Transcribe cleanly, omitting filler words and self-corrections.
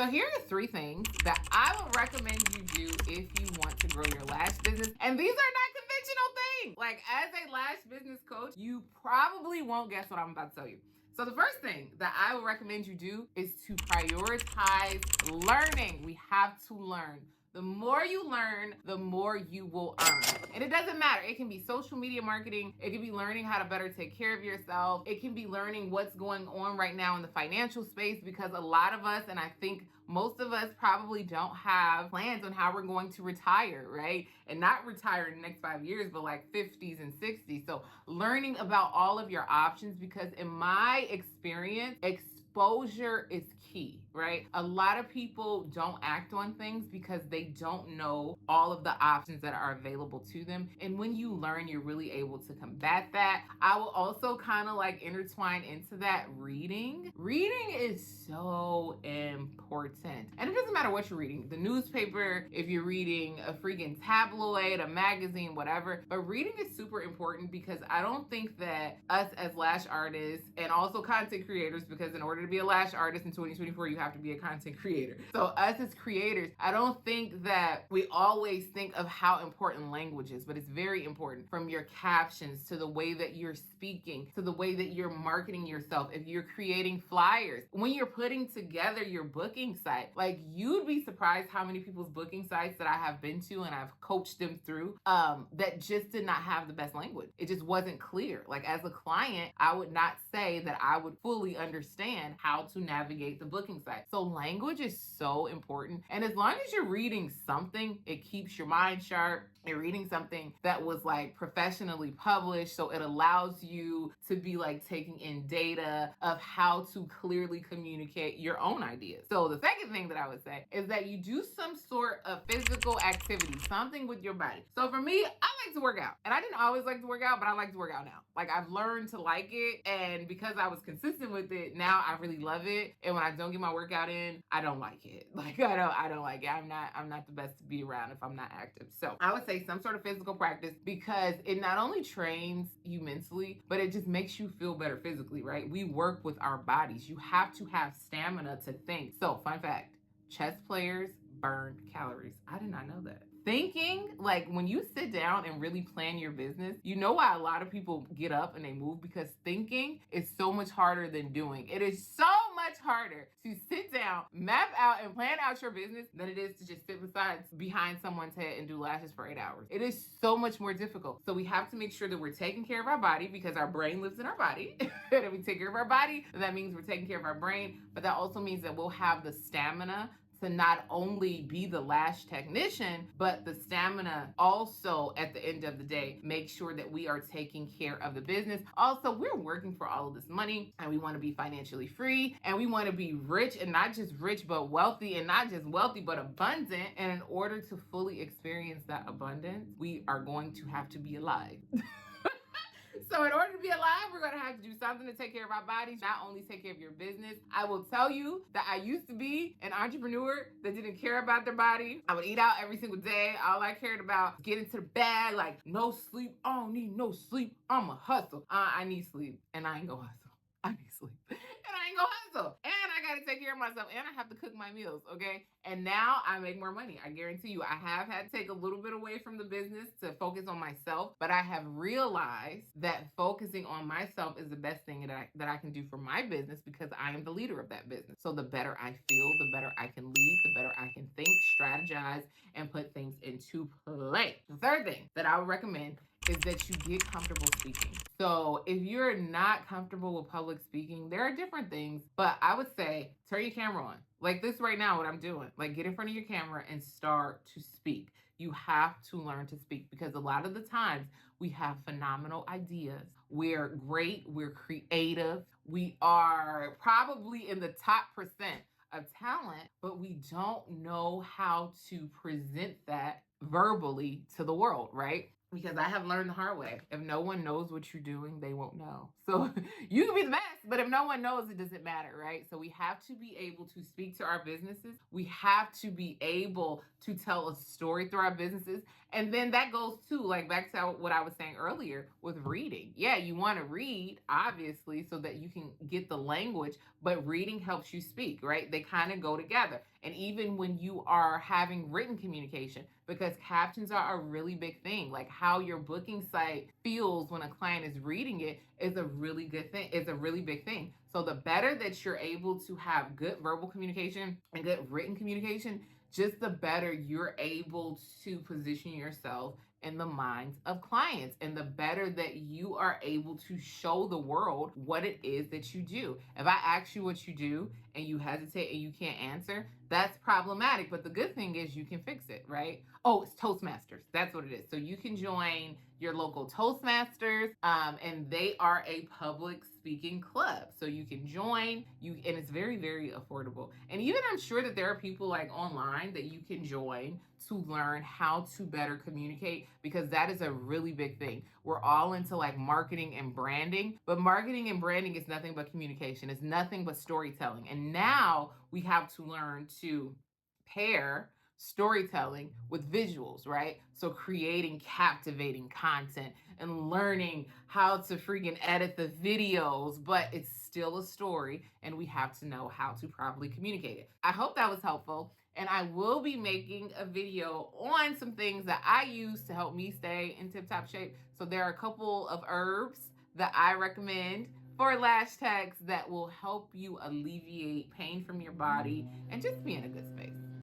here are 3 things that I would recommend you do if you want to grow your lash business. And these are not conventional things. Like, as a lash business coach, you probably won't guess what I'm about to tell you. So the first thing that I would recommend you do is to prioritize learning. We have to learn. The more you learn, the more you will earn. And it doesn't matter. It can be social media marketing. It can be learning how to better take care of yourself. It can be learning what's going on right now in the financial space, because a lot of us, and I think most of us, probably don't have plans on how we're going to retire, right? And not retire in the next 5 years, but like 50s and 60s. So learning about all of your options, because in my experience, exposure is key, right? A lot of people don't act on things because they don't know all of the options that are available to them. And when you learn, you're really able to combat that. I will also kind of like intertwine into that reading. Reading is so important. And it doesn't matter what you're reading, the newspaper, if you're reading a freaking tabloid, a magazine, whatever. But reading is super important, because I don't think that us as lash artists, and also content creators, because in order to be a lash artist in 2024, you have to be a content creator. So us as creators, I don't think that we always think of how important language is, but it's very important. From your captions, to the way that you're speaking, to the way that you're marketing yourself. If you're creating flyers, when you're putting together your booking site, like, you'd be surprised how many people's booking sites that I have been to and I've coached them through, that just did not have the best language. It just wasn't clear. Like, as a client, I would not say that I would fully understand how to navigate the booking site. So language is so important. And as long as you're reading something, it keeps your mind sharp. You're reading something that was like professionally published, so it allows you to be like taking in data of how to clearly communicate your own ideas. So the second thing that I would say is that you do some sort of physical activity, something with your body. So for me, I like to work out. And I didn't always like to work out, but I like to work out now. Like, I've learned to like it, and because I was consistent with it, now I really love it. And when I don't get my workout in, I don't like it. Like, I don't like it. I'm not the best to be around if I'm not active. So I would say some sort of physical practice, because it not only trains you mentally, but it just makes you feel better physically, right? We work with our bodies. You have to have stamina to think. So, fun fact, chess players burn calories. I did not know that. Thinking, like, when you sit down and really plan your business, you know why a lot of people get up and they move? Because thinking is so much harder than doing. It is so much harder to sit down, map out, and plan out your business than it is to just sit behind someone's head and do lashes for 8 hours. It is so much more difficult. So we have to make sure that we're taking care of our body, because our brain lives in our body. And if we take care of our body, that means we're taking care of our brain. But that also means that we'll have the stamina to not only be the lash technician, but the stamina also at the end of the day, make sure that we are taking care of the business. Also, we're working for all of this money, and we want to be financially free, and we want to be rich, and not just rich, but wealthy, and not just wealthy, but abundant. And in order to fully experience that abundance, we are going to have to be alive. So in order to be alive, we're going to have to do something to take care of our bodies, not only take care of your business. I will tell you that I used to be an entrepreneur that didn't care about their body. I would eat out every single day. All I cared about, get into the bag, like, no sleep. I don't need no sleep. I'm a hustle. I need sleep, and I ain't gonna hustle. I need sleep, and I ain't gonna hustle. And I gotta take care of myself, and I have to cook my meals, okay? And now I make more money. I guarantee you, I have had to take a little bit away from the business to focus on myself, but I have realized that focusing on myself is the best thing that I can do for my business, because I am the leader of that business. So the better I feel, the better I can lead, the better I can think, strategize, and put things into play. The third thing that I would recommend is that you get comfortable speaking. So if you're not comfortable with public speaking, there are different things, but I would say turn your camera on. Like this right now, what I'm doing, like, get in front of your camera and start to speak. You have to learn to speak, because a lot of the times we have phenomenal ideas. We're great. We're creative. We are probably in the top percent of talent, but we don't know how to present that verbally to the world, right? Because I have learned the hard way. If no one knows what you're doing, they won't know. So you can be the best, but if no one knows, it doesn't matter, right? So we have to be able to speak to our businesses. We have to be able to tell a story through our businesses. And then that goes to, like, back to what I was saying earlier with reading. Yeah, you want to read, obviously, so that you can get the language, but reading helps you speak, right? They kind of go together. And even when you are having written communication, because captions are a really big thing. Like how your booking site feels when a client is reading it is a really good thing. It's a really big thing. So the better that you're able to have good verbal communication and good written communication, just the better you're able to position yourself in the minds of clients, and the better that you are able to show the world what it is that you do. If I ask you what you do and you hesitate and you can't answer, that's problematic. But the good thing is you can fix it, right? Oh, it's Toastmasters. That's what it is. So you can join your local Toastmasters, and they are a public speaking club. So you can join and it's very, very affordable. And even I'm sure that there are people like online that you can join to learn how to better communicate, because that is a really big thing. We're all into like marketing and branding, but marketing and branding is nothing but communication. It's nothing but storytelling. And now we have to learn to pair storytelling with visuals, right? So creating captivating content and learning how to freaking edit the videos, but it's still a story and we have to know how to properly communicate it. I hope that was helpful. And I will be making a video on some things that I use to help me stay in tip top shape. So there are a couple of herbs that I recommend for lash tags that will help you alleviate pain from your body and just be in a good space.